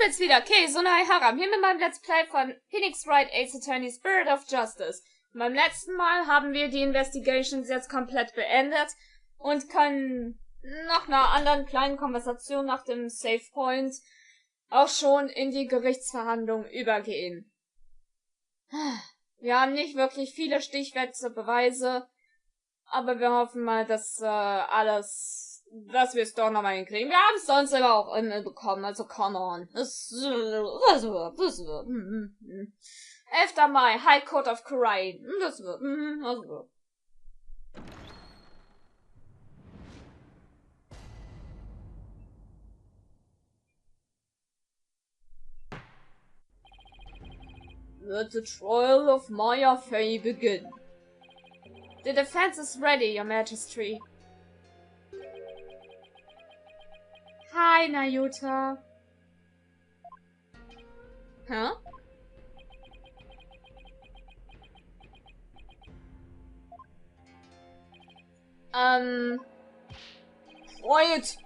bin's wieder, okay, so eine Haram. Hier mit meinem Let's Play von Phoenix Wright Ace Attorney Spirit of Justice. Beim letzten Mal haben wir die Investigations jetzt komplett beendet und können nach einer anderen kleinen Konversation nach dem Save Point auch schon in die Gerichtsverhandlung übergehen. Wir haben nicht wirklich viele stichfeste Beweise, aber wir hoffen mal, dass dass wir es doch nochmal hinkriegen. Wir haben es sonst aber auch bekommen, also come on. 11. Mai, High Court of Korea. Das wird. Let the trial of Maya Fey begin. The defense is ready, Your Majesty. Hi, Nayuta. Huh? Quiet!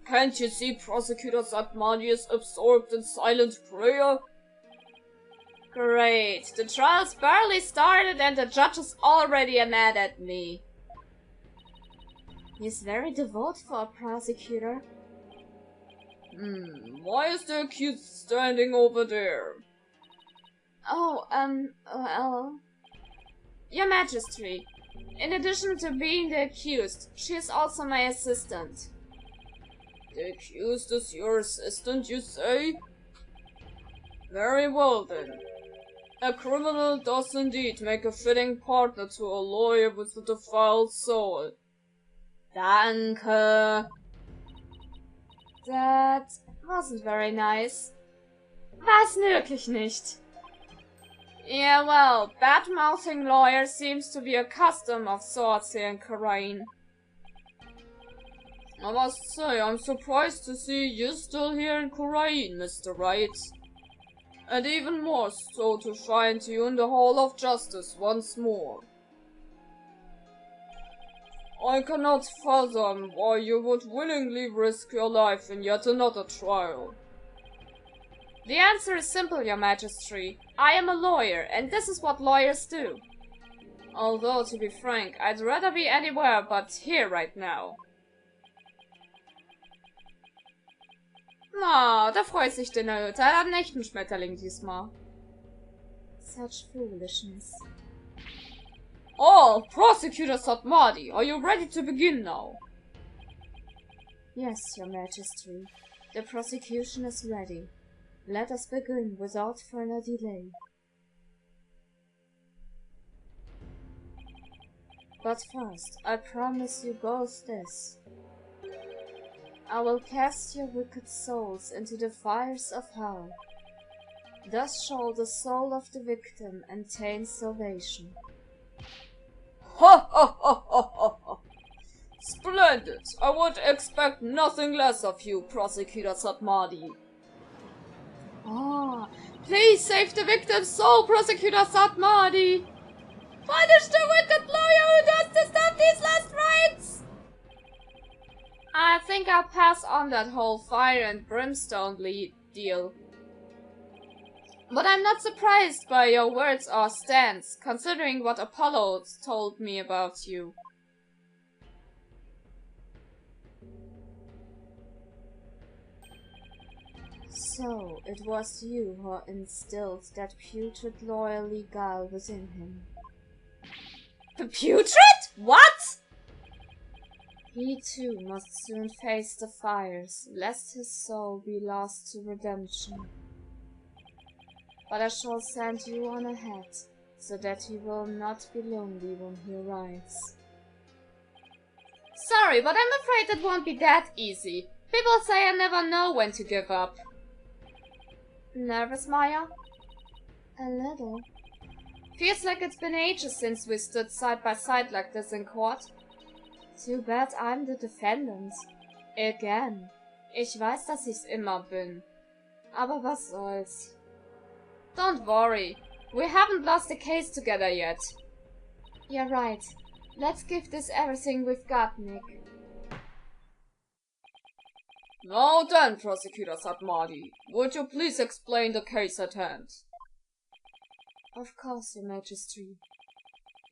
Can't you see Prosecutor Satmadi is absorbed in silent prayer? Great. The trial's barely started and the judge is already mad at me. He's very devout for a prosecutor. Why is the accused standing over there? Oh, well... Your Majesty, in addition to being the accused, she is also my assistant. The accused is your assistant, you say? Very well then. A criminal does indeed make a fitting partner to a lawyer with a defiled soul. Danke. That wasn't very nice. War's wirklich nicht. Yeah, well, bad-mouthing lawyer seems to be a custom of sorts here in Korean. I must say, I'm surprised to see you still here in Korean, Mr. Wright. And even more so to find you in the Hall of Justice once more. I cannot fathom why you would willingly risk your life in yet another trial. The answer is simple, Your Majesty. I am a lawyer, and this is what lawyers do. Although, to be frank, I'd rather be anywhere but here right now. Na, da freut sich der Nerd. Er hat einen echten Schmetterling diesmal. Such foolishness. Oh, Prosecutor Satmadi, are you ready to begin now? Yes, Your Majesty. The prosecution is ready. Let us begin without further delay. But first, I promise you both this. I will cast your wicked souls into the fires of hell. Thus shall the soul of the victim attain salvation. Ha ha ha ha ha ha! Splendid! I would expect nothing less of you, Prosecutor Satmadi. Ah, please save the victim's soul, Prosecutor Satmadi! Punish the wicked lawyer who does disturb these last rites! I think I'll pass on that whole fire and brimstone deal. But I'm not surprised by your words or stance, considering what Apollo told me about you. So, it was you who instilled that putrid loyal Egal within him. Putrid? What? He too must soon face the fires, lest his soul be lost to redemption. But I shall send you on ahead, so that he will not be lonely when he arrives. Sorry, but I'm afraid it won't be that easy. People say I never know when to give up. Nervous, Maya? A little. Feels like it's been ages since we stood side by side like this in court. Too bad I'm the defendant. Again. Ich weiß, dass ich's immer bin. Aber was soll's. Don't worry. We haven't lost the case together yet. You're right. Let's give this everything we've got, Nick. Now then, Prosecutor Satmadi, would you please explain the case at hand? Of course, Your Majesty.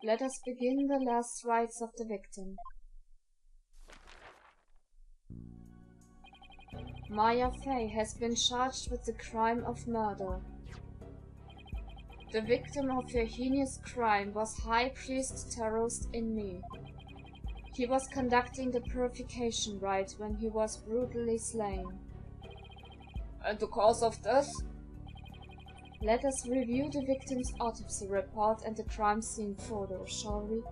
Let us begin the last rites of the victim. Maya Fey has been charged with the crime of murder. The victim of her heinous crime was High Priest terrorist in me. He was conducting the purification rite when he was brutally slain. And the cause of death? Let us review the victim's autopsy report and the crime scene photo, shall we?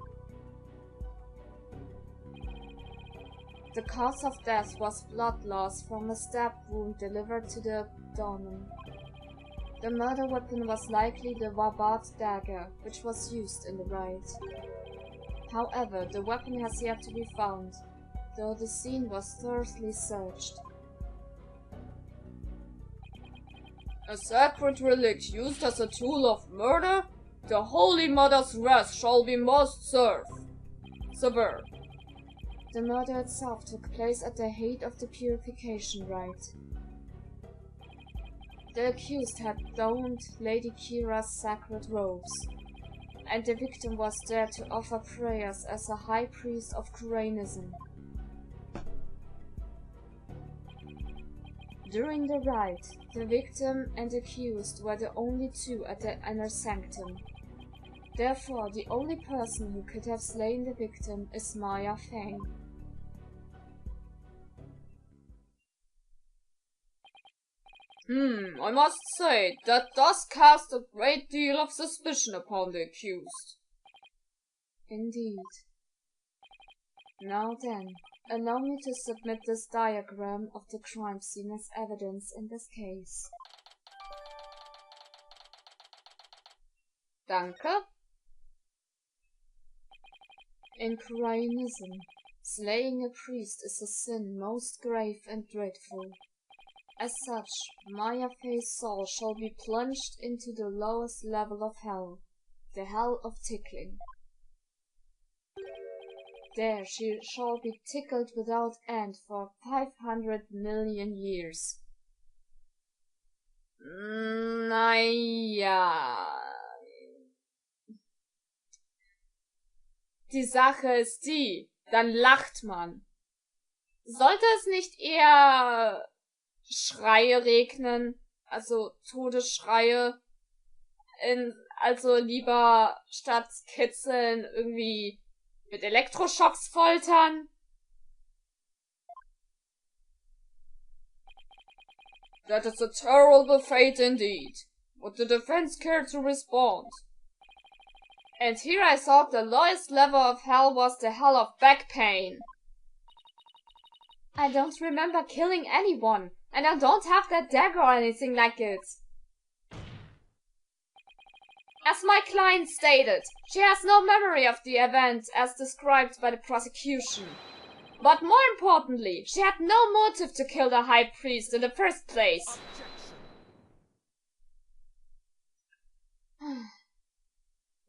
The cause of death was blood loss from a stab wound delivered to the abdomen. The murder weapon was likely the Wabat dagger, which was used in the riot. However, the weapon has yet to be found, though the scene was thoroughly searched. A sacred relic used as a tool of murder? The Holy Mother's wrath shall be most severe. The murder itself took place at the height of the purification rite. The accused had donned Lady Kira's sacred robes, and the victim was there to offer prayers as a high priest of Qur'anism. During the rite, the victim and accused were the only two at the inner sanctum. Therefore, the only person who could have slain the victim is Maya Feng. I must say, that does cast a great deal of suspicion upon the accused. Indeed. Now then, allow me to submit this diagram of the crime scene as evidence in this case. Danke. In Qur'anism, slaying a priest is a sin most grave and dreadful. As such, Maya Fey's soul shall be plunged into the lowest level of hell, the hell of tickling. There she shall be tickled without end for 500 million years. Naja. Die Sache ist die, dann lacht man. Sollte es nicht eher Schreie regnen, also Todesschreie, also lieber statt Kitzeln irgendwie mit Elektroschocks foltern? That is a terrible fate indeed. Would the defense care to respond? And here I thought the lowest level of hell was the hell of back pain. I don't remember killing anyone, and I don't have that dagger or anything like it. As my client stated, she has no memory of the event as described by the prosecution. But more importantly, she had no motive to kill the High Priest in the first place.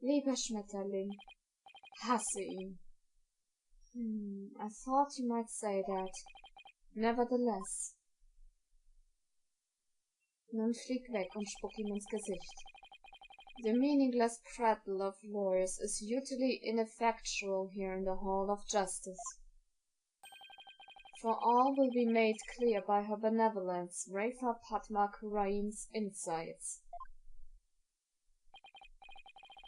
Lieber Schmetterling, hasse ihn. I thought you might say that. Nevertheless. Nun flieg weg und spuck ihm ins Gesicht. The meaningless prattle of lawyers is utterly ineffectual here in the Hall of Justice. For all will be made clear by her benevolence, Rafa Padma Kuraim's insights.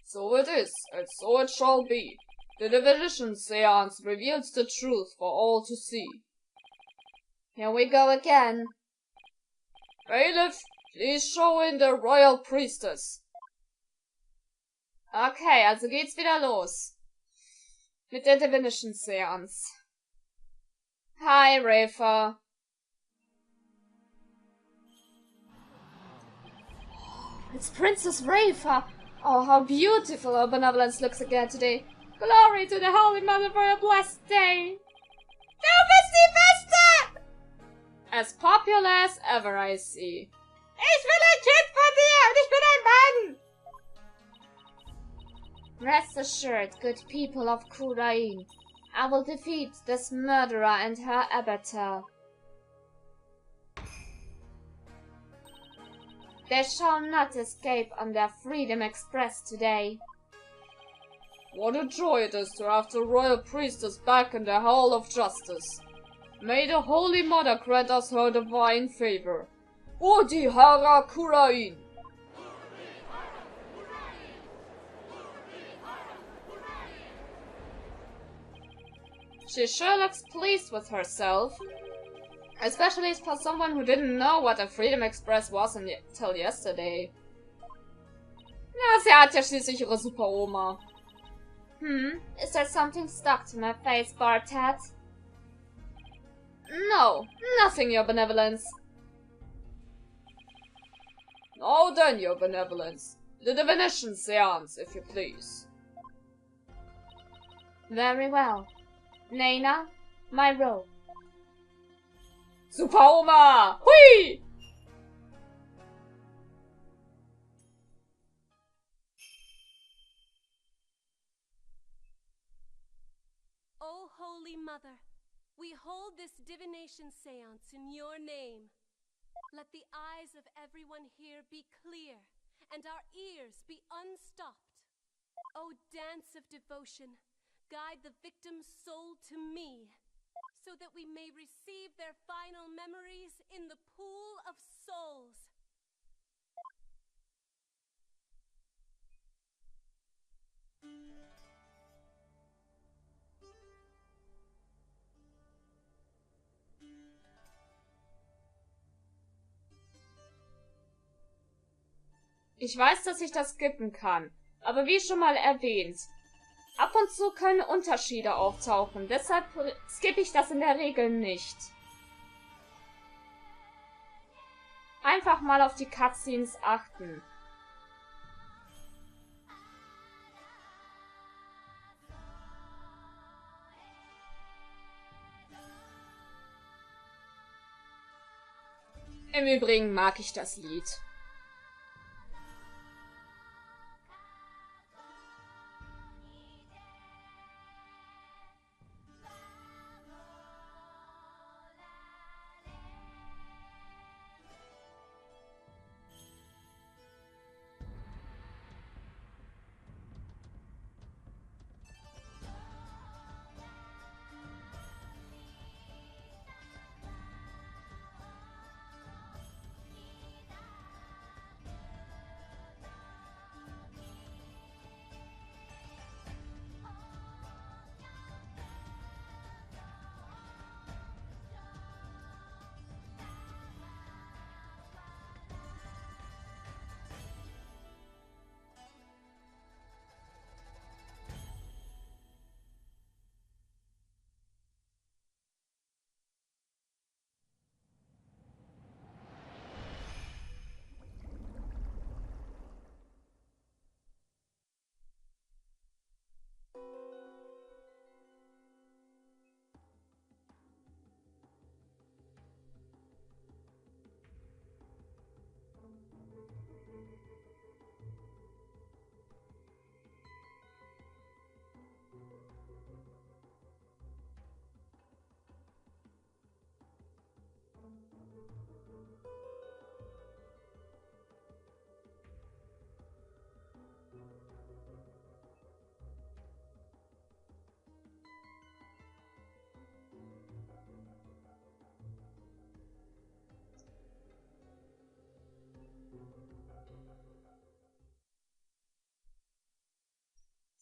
So it is, and so it shall be. The divination seance reveals the truth for all to see. Here we go again. Bailiff, please show in the Royal Priestess. Okay, also geht's wieder los. Mit der Divination Seance. Hi, Rafa. It's Princess Rafa. Oh, how beautiful her benevolence looks again today. Glory to the Holy Mother for a blessed day. Du bist die Beste! As popular as ever, I see. Ich will ein Kind von dir und ich bin ein Mann! Rest assured, good people of Kurain, I will defeat this murderer and her abettor. They shall not escape on their Freedom Express today. What a joy it is to have the royal priestess back in the Hall of Justice. May the Holy Mother grant us her divine favor. Odi hara kurain! She sure looks pleased with herself. Especially for someone who didn't know what a Freedom Express was until yesterday. Na, sie hat ja schließlich ihre Super-Oma. Is there something stuck to my face, Bartet? No, nothing, your benevolence. Oh, then, your benevolence. The divination seance, if you please. Very well. Nana, my robe. Super-Oma! Hui! O Holy Mother, we hold this divination seance in your name. Let the eyes of everyone here be clear, and our ears be unstopped. O dance of devotion, guide the victim's soul to me, so that we may receive their final memories in the pool of souls. Ich weiß, dass ich das skippen kann, aber wie schon mal erwähnt, ab und zu können Unterschiede auftauchen, deshalb skippe ich das in der Regel nicht. Einfach mal auf die Cutscenes achten. Im Übrigen mag ich das Lied.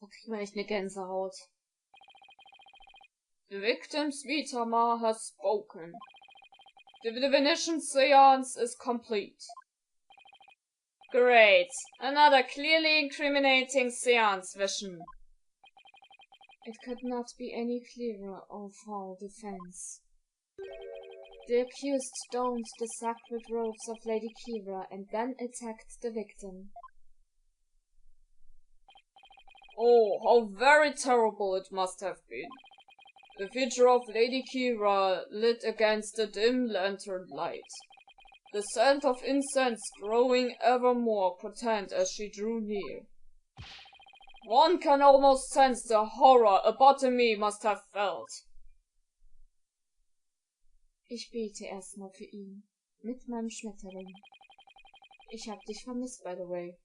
Da kriegt man echt eine Gänsehaut. The victim's Vitama has spoken. The divination seance is complete. Great. Another clearly incriminating seance vision. It could not be any clearer of our defense. The accused donned the sacred robes of Lady Kira and then attacked the victim. Oh, how very terrible it must have been. The figure of Lady Kira lit against the dim lantern light. The scent of incense growing ever more potent as she drew near. One can almost sense the horror a bottomie must have felt. Ich bete erstmal für ihn, mit meinem Schmetterling. Ich hab dich vermisst, by the way.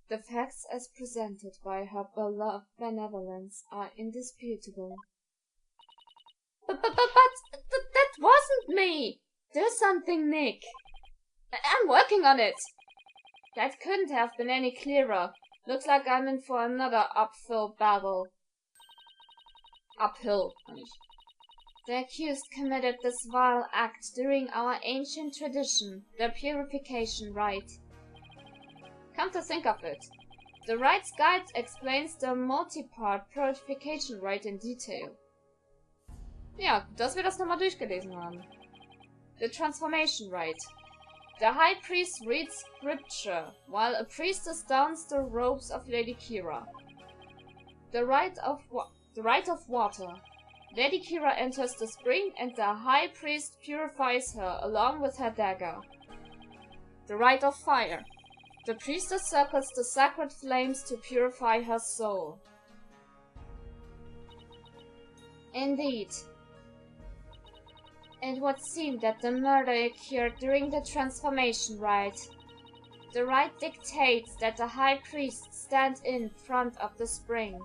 The facts as presented by her beloved benevolence are indisputable. But that wasn't me! Do something, Nick. I'm working on it. That couldn't have been any clearer. Looks like I'm in for another uphill battle. Uphill, nicht. The accused committed this vile act during our ancient tradition, the purification rite. Come to think of it, the Wright's Guide explains the multi-part purification rite in detail. Ja, dass wir das nochmal durchgelesen haben. The transformation rite. The high priest reads scripture, while a priestess dons the robes of Lady Kira. The rite of water. Lady Kira enters the spring and the high priest purifies her along with her dagger. The rite of fire. The priestess circles the sacred flames to purify her soul. Indeed. It would seem that the murder occurred during the transformation rite. The rite dictates that the high priest stand in front of the spring.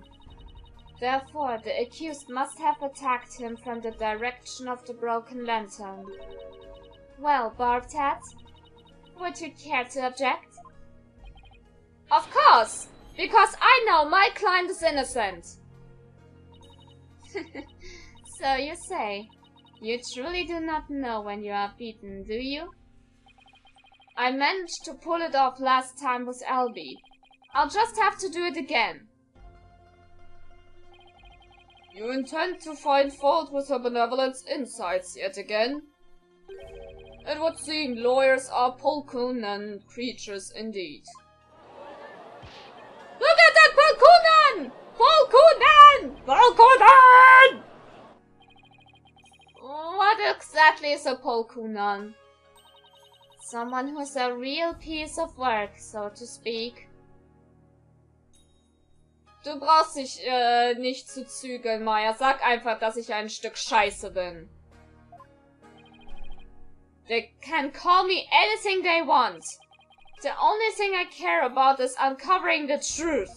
Therefore, the accused must have attacked him from the direction of the broken lantern. Well, Barbed Hat, would you care to object? Of course! Because I know my client is innocent! So you say. You truly do not know when you are beaten, do you? I managed to pull it off last time with Albie. I'll just have to do it again. You intend to find fault with her benevolence insights yet again? It would seem lawyers are Polkunen creatures indeed. Look at that Polkunen! Polkunen! Polkunen! What exactly is a Polkunen? Someone who's a real piece of work, so to speak. Du brauchst dich nicht zu zügeln, Maya. Sag einfach, dass ich ein Stück Scheiße bin. They can call me anything they want. The only thing I care about is uncovering the truth.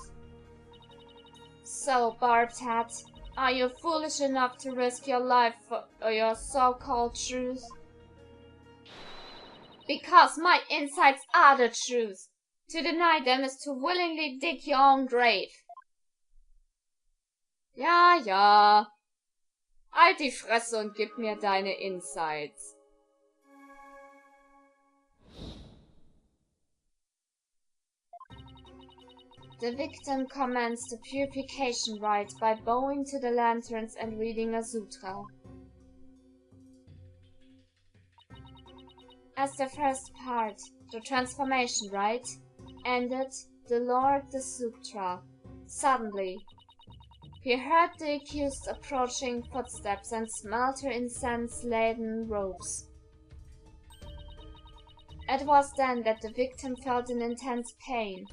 So, Barbed Hat, are you foolish enough to risk your life for your so-called truth? Because my insights are the truth. To deny them is to willingly dig your own grave. Ja, ja. Halt die Fresse und gib mir deine Insights. The victim commenced the purification rite by bowing to the lanterns and reading a sutra. As the first part, the transformation rite, ended, the Lord the sutra. Suddenly, he heard the accused approaching footsteps and smelled her incense-laden robes. It was then that the victim felt an intense pain.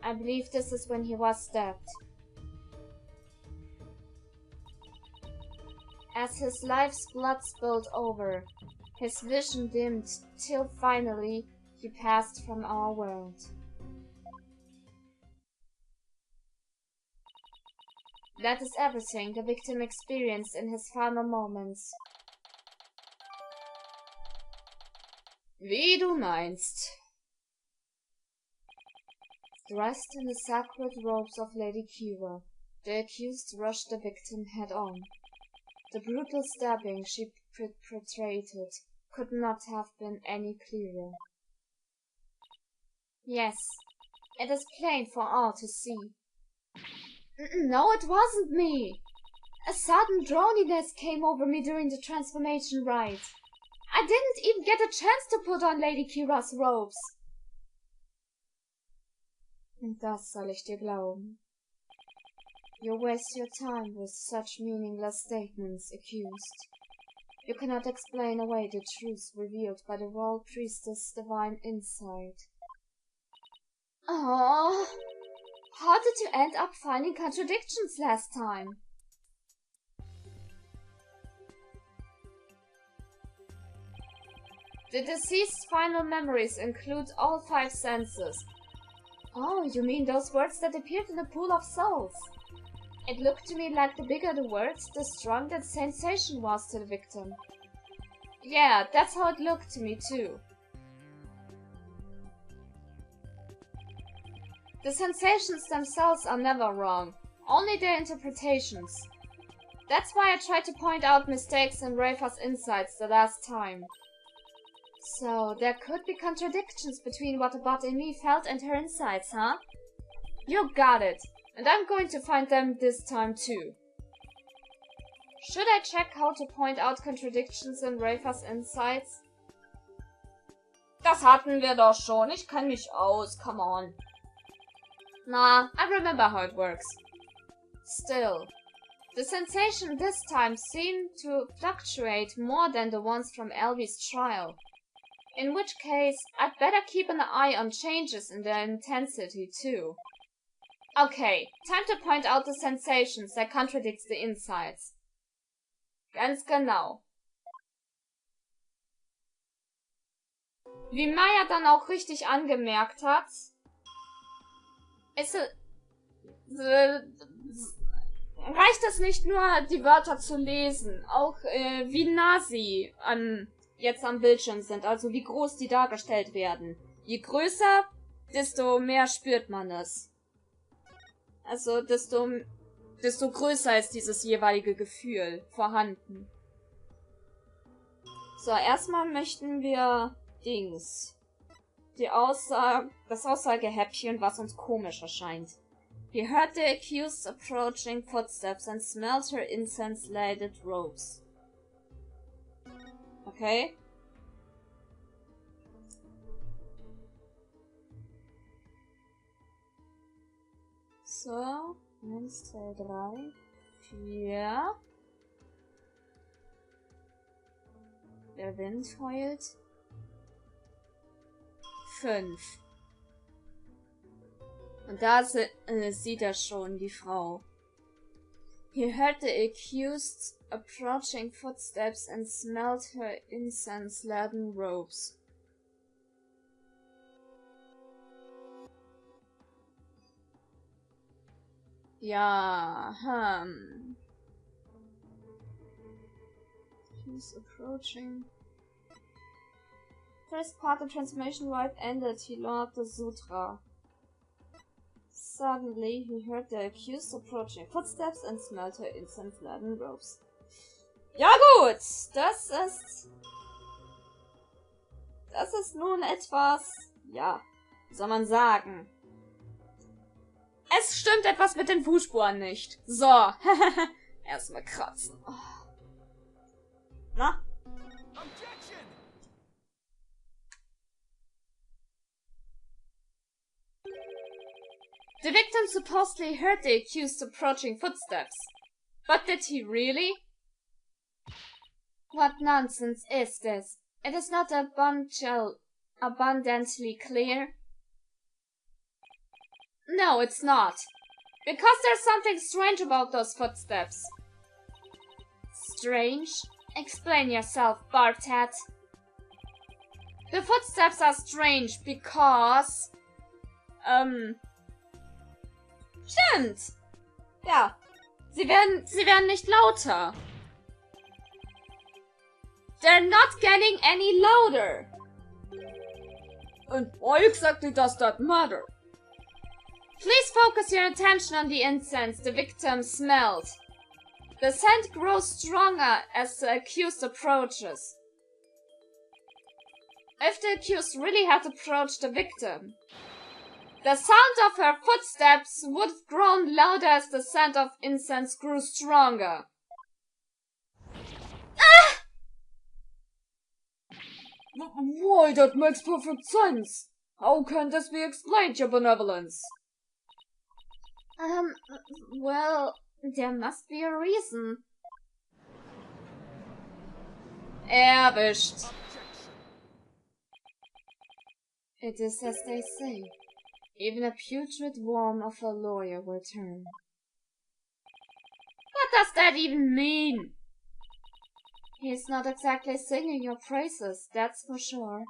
I believe this is when he was stabbed. As his life's blood spilled over, his vision dimmed till finally he passed from our world. That is everything the victim experienced in his final moments. Wie du meinst. Dressed in the sacred robes of Lady Kira, the accused rushed the victim head-on. The brutal stabbing she perpetrated could not have been any clearer. Yes, it is plain for all to see. No, it wasn't me! A sudden droniness came over me during the transformation rite. I didn't even get a chance to put on Lady Kira's robes. Und das soll ich dir glauben. You waste your time with such meaningless statements, accused. You cannot explain away the truth revealed by the royal priestess' divine insight. Oh, how did you end up finding contradictions last time? The deceased's final memories include all 5 senses. Oh, you mean those words that appeared in the pool of souls? It looked to me like the bigger the words, the stronger the sensation was to the victim. Yeah, that's how it looked to me too. The sensations themselves are never wrong, only their interpretations. That's why I tried to point out mistakes in Rafa's insights the last time. So, there could be contradictions between what the bot in me felt and her insights, huh? You got it, and I'm going to find them this time too. Should I check how to point out contradictions in Rafa's insights? Das hatten wir doch schon, ich kenn mich aus, come on. Nah, I remember how it works. Still, the sensation this time seemed to fluctuate more than the ones from Elvy's trial. In which case, I'd better keep an eye on changes in their intensity too. Okay, time to point out the sensations that contradicts the insights. Ganz genau. Wie Maya dann auch richtig angemerkt hat, reicht es nicht nur, die Wörter zu lesen, auch wie nah sie jetzt am Bildschirm sind, also wie groß die dargestellt werden. Je größer, desto mehr spürt man es. Also desto größer ist dieses jeweilige Gefühl vorhanden. So, erstmal möchten wir das Aussagehäppchen, was uns komisch erscheint. He heard the accused approaching footsteps and smelled her incense-laden robes. Okay. So, 1, 2, 3, 4. Der Wind heult. 5. Und da sieht er schon die Frau. He heard the accused approaching footsteps and smelled her incense-laden robes. Ja, He's approaching. First part of the transformation Wright ended. He learned the sutra. Suddenly, he heard the accused approaching footsteps and smelled her incense-laden robes. Ja gut, das ist nun etwas, ja, wie soll man sagen? Es stimmt etwas mit den Fußspuren nicht. So, erstmal kratzen. Oh. Na? The victim supposedly heard the accused approaching footsteps. But did he really? What nonsense is this? It is not abundantly clear. No, it's not. Because there's something strange about those footsteps. Strange? Explain yourself, Bartat. The footsteps are strange because... Stimmt! Ja. Sie werden nicht lauter. They're not getting any louder. And why exactly does that matter? Please focus your attention on the incense the victim smelled. The scent grows stronger as the accused approaches. If the accused really had approached the victim, the sound of her footsteps would have grown louder as the scent of incense grew stronger. Ah! Why, that makes perfect sense. How can this be explained, your benevolence? Well, there must be a reason. Erwischt. It is as they say. Even a putrid worm of a lawyer will turn. What does that even mean? He's not exactly singing your praises, that's for sure.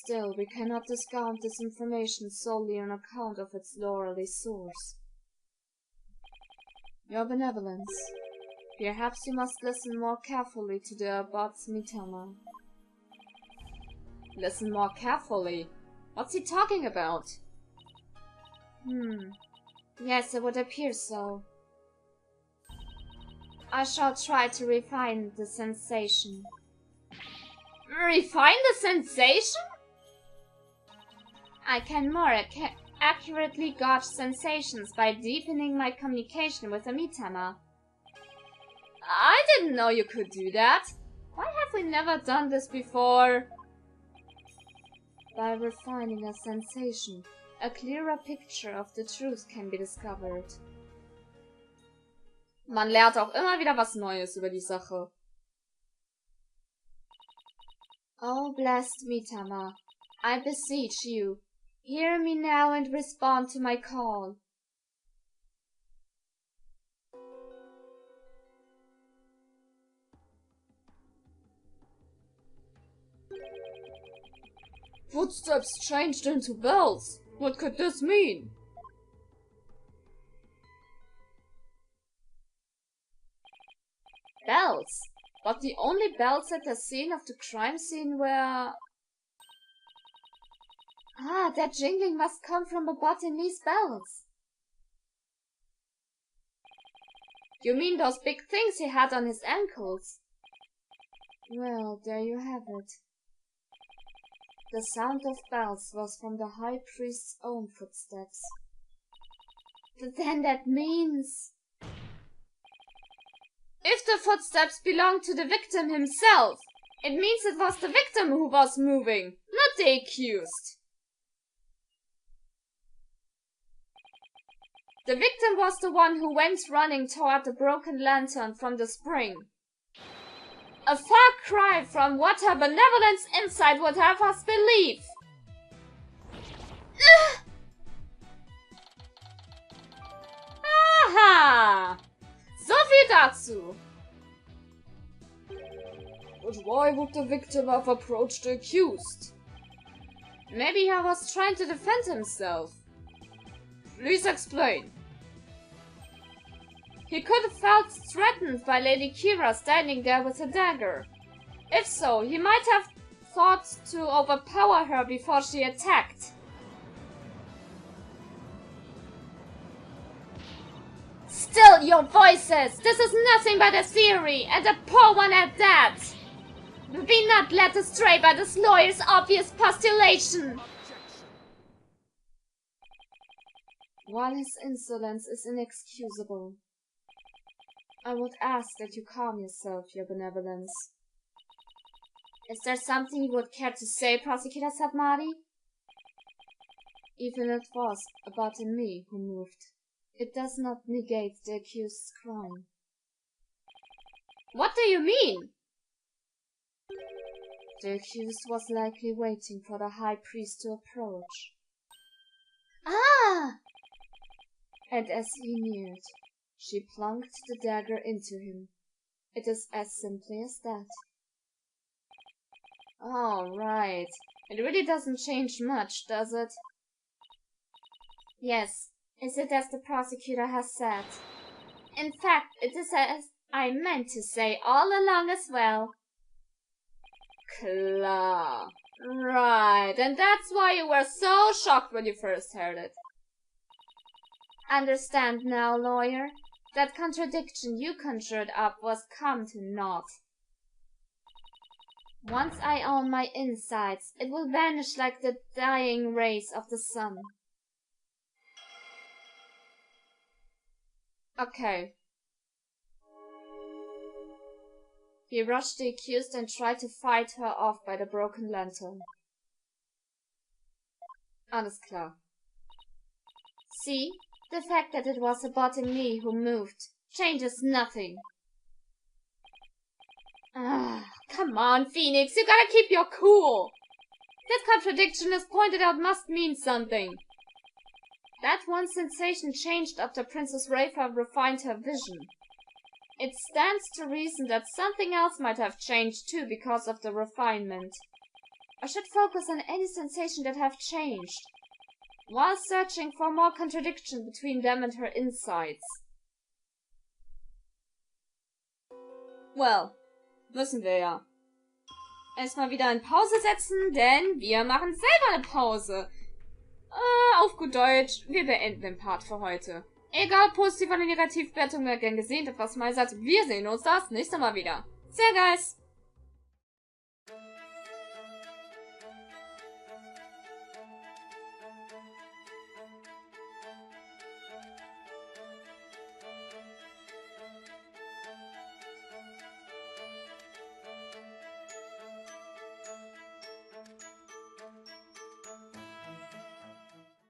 Still, we cannot discount this information solely on account of its lorely source. Your benevolence. Perhaps you must listen more carefully to the abbot's mitama. Listen more carefully? What's he talking about? Yes, it would appear so. I shall try to refine the sensation. Refine the sensation? I can more accurately gauge sensations by deepening my communication with the mitama. I didn't know you could do that. Why have we never done this before? By refining a sensation, a clearer picture of the truth can be discovered. Man lernt auch immer wieder was Neues über die Sache. Oh, blessed mitama, I beseech you, hear me now and respond to my call. Footsteps changed into bells. What could this mean? Bells? But the only bells at the scene of the crime scene were... Ah, that jingling must come from Abbot and me's bells. You mean those big things he had on his ankles? Well, there you have it. The sound of bells was from the high priest's own footsteps. But then that means... If the footsteps belonged to the victim himself, it means it was the victim who was moving, not the accused. The victim was the one who went running toward the broken lantern from the spring. A far cry from what her benevolence insight would have us believe. Aha! So viel dazu. But why would the victim have approached the accused? Maybe he was trying to defend himself. Please explain. He could have felt threatened by Lady Kira standing there with a dagger. If so, he might have thought to overpower her before she attacked. Still your voices! This is nothing but a theory, and a poor one at that! Be not led astray by this lawyer's obvious postulation! While his insolence is inexcusable, I would ask that you calm yourself, your benevolence. Is there something you would care to say, Prosecutor Satmari? Even if it was Abbot and me who moved, it does not negate the accused's crime. What do you mean? The accused was likely waiting for the high priest to approach. Ah! And as he neared, she plunked the dagger into him. It is as simply as that. Oh, right. It really doesn't change much, does it? Yes, is it as the prosecutor has said? In fact, it is as I meant to say all along as well. Klar. Right, and that's why you were so shocked when you first heard it. Understand now, lawyer. That contradiction you conjured up was come to naught. Once I own my insides, it will vanish like the dying rays of the sun. Okay. He rushed the accused and tried to fight her off by the broken lantern. Alles klar. See? The fact that it was Abbot and me who moved changes nothing. Ah, come on, Phoenix, you gotta keep your cool. That contradiction as pointed out must mean something. That one sensation changed after Princess Rafa refined her vision. It stands to reason that something else might have changed too because of the refinement. I should focus on any sensation that have changed, while searching for more contradiction between them and her insides. Well, müssen wir ja. Erstmal wieder in Pause setzen, denn wir machen selber eine Pause. Auf gut Deutsch, wir beenden den Part für heute. Egal, positiv oder negativ, Bewertung, gern gesehen, etwas mal sagt. Wir sehen uns das nächste Mal wieder. Sehr geil!